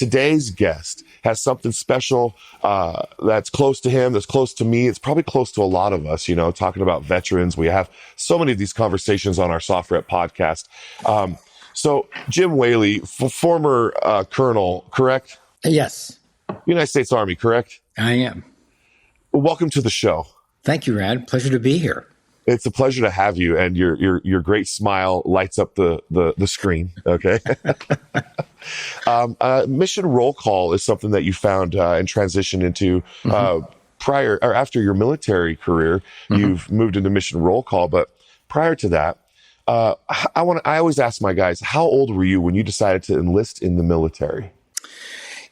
today's guest has something special that's close to him, that's close to me. It's probably close to a lot of us, talking about veterans. We have so many of these conversations on our SOFREP podcast. So Jim Whaley, former colonel, correct? Yes. United States Army, correct? I am. Welcome to the show. Thank you, Rad. Pleasure to be here. It's a pleasure to have you, and your great smile lights up the screen. Okay. Mission roll call is something that you found and transitioned into prior or after your military career. You've moved into mission roll call, but prior to that, I always ask my guys, how old were you when you decided to enlist in the military?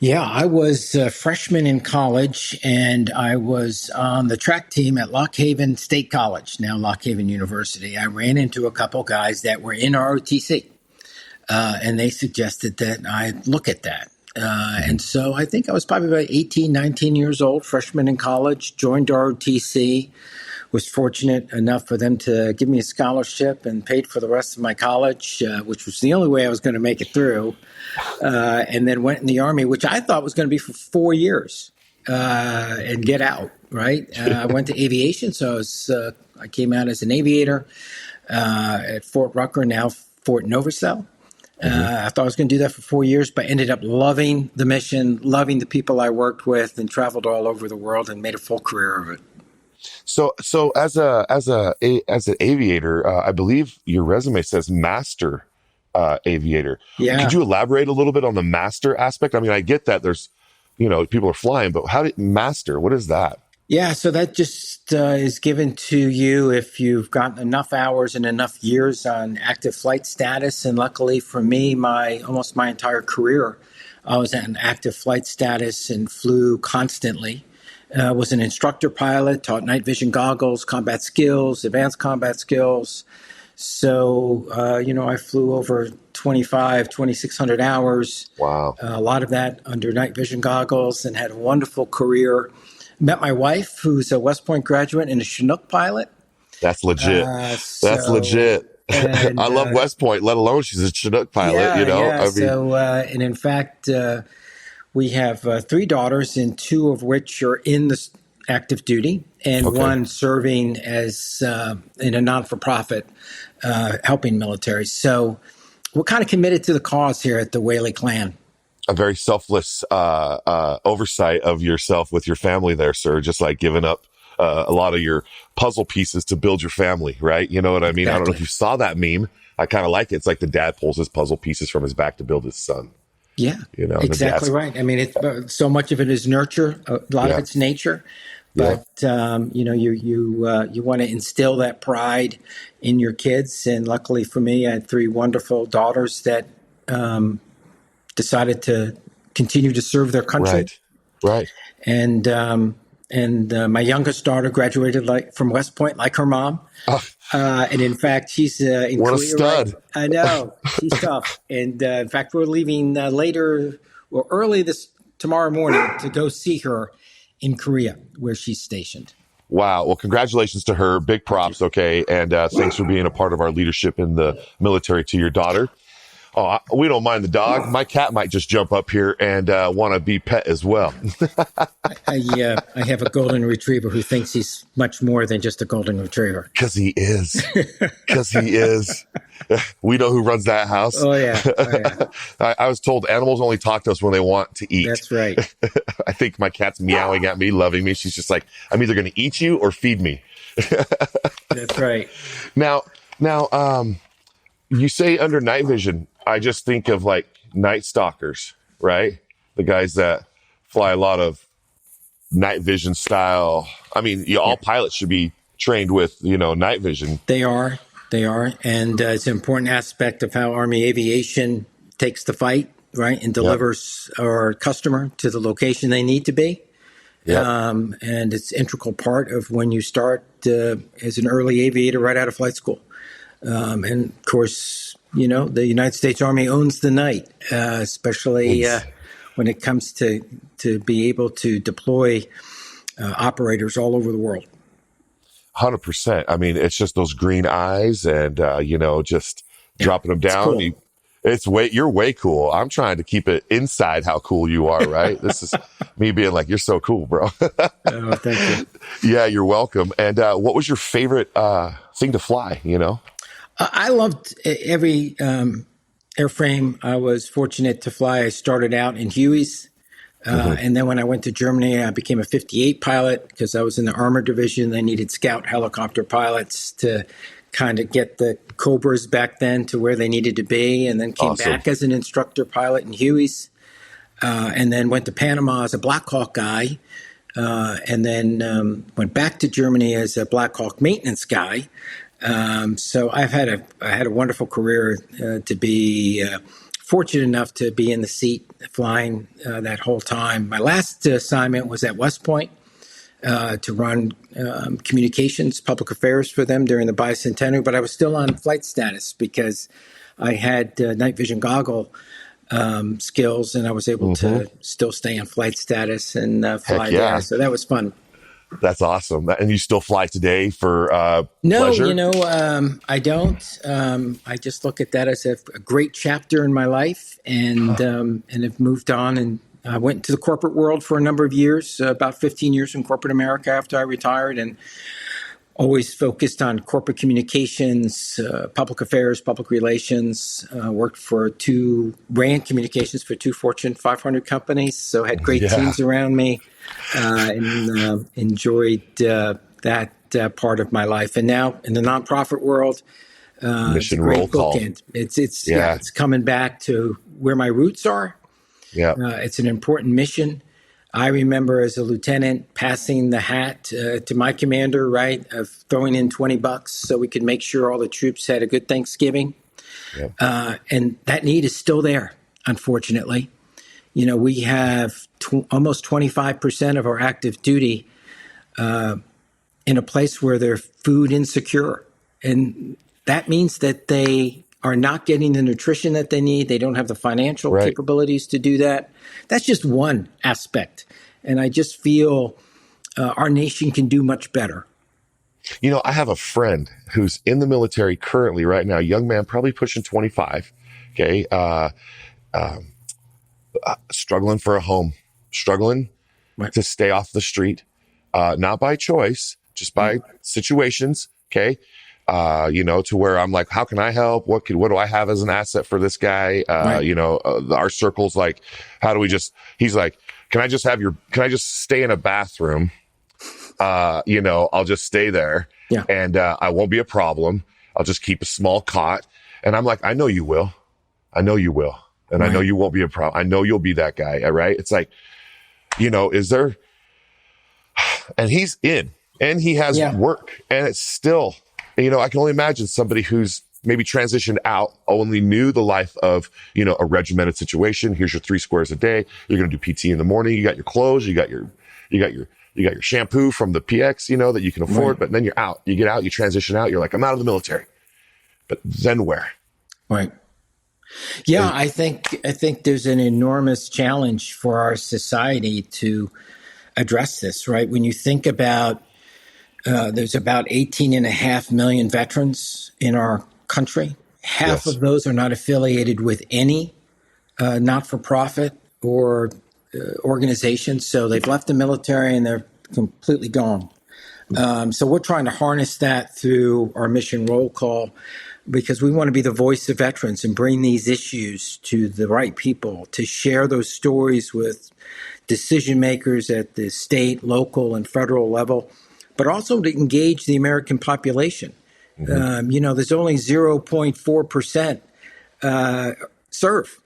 Yeah, I was a freshman in college, and I was on the track team at Lock Haven State College, now Lock Haven University. I ran into a couple guys that were in ROTC, and they suggested that I look at that. And so I think I was probably about 18, 19 years old, freshman in college, joined ROTC, was fortunate enough for them to give me a scholarship and paid for the rest of my college, which was the only way I was going to make it through. And then went in the Army, which I thought was going to be for 4 years and get out, right? I went to aviation, so I came out as an aviator at Fort Rucker, now Fort Novosel. I thought I was going to do that for 4 years, but ended up loving the mission, loving the people I worked with, and traveled all over the world and made a full career of it. So as an aviator, I believe your resume says master aviator. Yeah. Could you elaborate a little bit on the master aspect? I mean, I get that there's, people are flying, but how did master? What is that? Yeah, so that just is given to you if you've gotten enough hours and enough years on active flight status. And luckily for me, almost my entire career, I was at an active flight status and flew constantly. Was an instructor pilot, taught night vision goggles, combat skills, advanced combat skills. So, I flew over 2,600 hours. Wow. A lot of that under night vision goggles, and had a wonderful career. Met my wife, who's a West Point graduate and a Chinook pilot. That's legit. That's legit. And, I love West Point, let alone she's a Chinook pilot, Yeah. And in fact, we have 3 daughters, and 2 of which are in the active duty, and one serving as in a non-for-profit helping military. So we're kind of committed to the cause here at the Whaley clan. A very selfless oversight of yourself with your family there, sir. Just like giving up a lot of your puzzle pieces to build your family, right? You know what I mean? Exactly. I don't know if you saw that meme. I kind of like it. It's like the dad pulls his puzzle pieces from his back to build his son. Yeah, exactly right. I mean, so much of it is nurture. A lot of it's nature. But, you want to instill that pride in your kids. And luckily for me, I had 3 wonderful daughters that decided to continue to serve their country. Right. And my youngest daughter graduated from West Point, like her mom. And in fact, she's in what Korea. A stud. Right? I know. She's tough. And in fact, we're leaving early tomorrow morning to go see her in Korea, where she's stationed. Wow. Well, congratulations to her. Big props. Okay. And thanks for being a part of our leadership in the military to your daughter. Oh, we don't mind the dog. My cat might just jump up here and want to be pet as well. I have a golden retriever who thinks he's much more than just a golden retriever. Because he is. We know who runs that house. Oh, yeah. I was told animals only talk to us when they want to eat. That's right. I think my cat's meowing at me, loving me. She's just like, I'm either going to eat you or feed me. That's right. Now, you say under night vision, I just think of like night stalkers, right? The guys that fly a lot of night vision style. I mean, all pilots should be trained with, night vision. They are. And it's an important aspect of how Army Aviation takes the fight, right? And delivers our customer to the location they need to be. Yep. And it's an integral part of when you start as an early aviator right out of flight school. And of course, the United States Army owns the night, especially when it comes to be able to deploy operators all over the world. 100%. I mean, it's just those green eyes and, just dropping them down. Cool. You're way cool. I'm trying to keep it inside how cool you are, right? This is me being like, you're so cool, bro. Oh, thank you. Yeah, you're welcome. And what was your favorite thing to fly, you know? I loved every airframe I was fortunate to fly. I started out in Hueys. And then when I went to Germany, I became a 58 pilot because I was in the armor division. They needed scout helicopter pilots to kind of get the Cobras back then to where they needed to be, and then came Awesome. back as an instructor pilot in Hueys, and then went to Panama as a Black Hawk guy, and then went back to Germany as a Black Hawk maintenance guy. So I had a wonderful career to be fortunate enough to be in the seat flying that whole time. My last assignment was at West Point to run communications, public affairs for them during the bicentennial, but I was still on flight status because I had night vision goggle skills, and I was able to still stay on flight status and fly there. So that was fun. That's awesome. And you still fly today for No, pleasure? I don't. I just look at that as a great chapter in my life, and have moved on. And I went into the corporate world for a number of years, about 15 years in corporate America after I retired, and always focused on corporate communications, public affairs, public relations. Ran communications for two Fortune 500 companies, so had great teams around me, and enjoyed that part of my life. And now in the nonprofit world, it's a Mission great roll call. bookend. It's coming back to where my roots are. Yeah. It's an important mission. I remember as a lieutenant passing the hat to my commander, right, of throwing in $20 so we could make sure all the troops had a good Thanksgiving. And that need is still there, unfortunately. We have almost 25% of our active duty in a place where they're food insecure. And that means that they are not getting the nutrition that they need. They don't have the financial capabilities to do that. That's just one aspect. And I just feel our nation can do much better. I have a friend who's in the military currently right now, young man, probably pushing 25. Okay. Struggling for a home, struggling to stay off the street, not by choice, just by situations. Okay. To where I'm like, how can I help? What do I have as an asset for this guy? Our circle's like, he's like, can I just stay in a bathroom? I'll just stay there and, I won't be a problem. I'll just keep a small cot. And I'm like, I know you will. And I know you won't be a problem. I know you'll be that guy. Right. It's like, is there, and he's in and he has work, and it's still, I can only imagine somebody who's maybe transitioned out, only knew the life of, a regimented situation. Here's your 3 squares a day. You're going to do PT in the morning. You got your clothes. You got your shampoo from the PX, that you can afford, but then you're out. You get out, you transition out. You're like, I'm out of the military, but then where? Right. Yeah. I think there's an enormous challenge for our society to address this, right? When you think about, there's about 18.5 million veterans in our country. Half of those are not affiliated with any not-for-profit or organization. So they've left the military and they're completely gone. So we're trying to harness that through our mission roll call, because we want to be the voice of veterans and bring these issues to the right people, to share those stories with decision makers at the state, local, and federal level, but also to engage the American population. There's only 0.4% serve,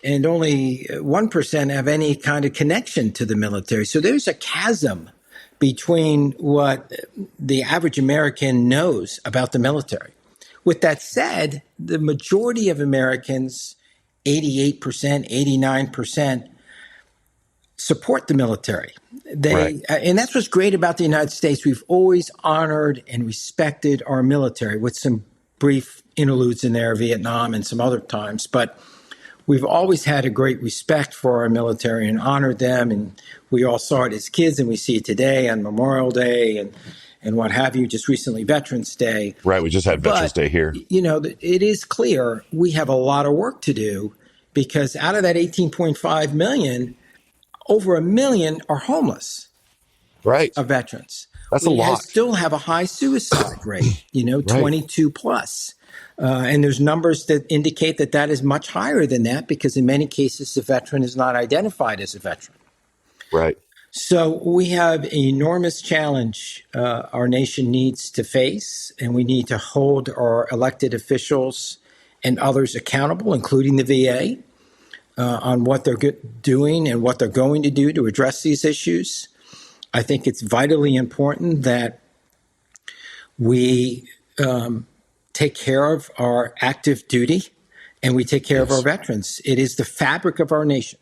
and only 1% have any kind of connection to the military. So there's a chasm between what the average American knows about the military. With that said, the majority of Americans, 88%, 89%, support the military. And that's what's great about the United States. We've always honored and respected our military, with some brief interludes in there, Vietnam and some other times. But we've always had a great respect for our military and honored them. And we all saw it as kids, and we see it today on Memorial Day and what have you, just recently Veterans Day. Right. We just had Veterans But, Day here. it is clear we have a lot of work to do, because out of that 18.5 million, over a million are homeless, Right. of veterans. That's a lot. Still have a high suicide rate, Right. 22 plus. And there's numbers that indicate that is much higher than that, because in many cases, the veteran is not identified as a veteran. Right. So we have an enormous challenge our nation needs to face, and we need to hold our elected officials and others accountable, including the VA, on what they're doing and what they're going to do to address these issues. I think it's vitally important that we take care of our active duty and we take care of our veterans. It is the fabric of our nation.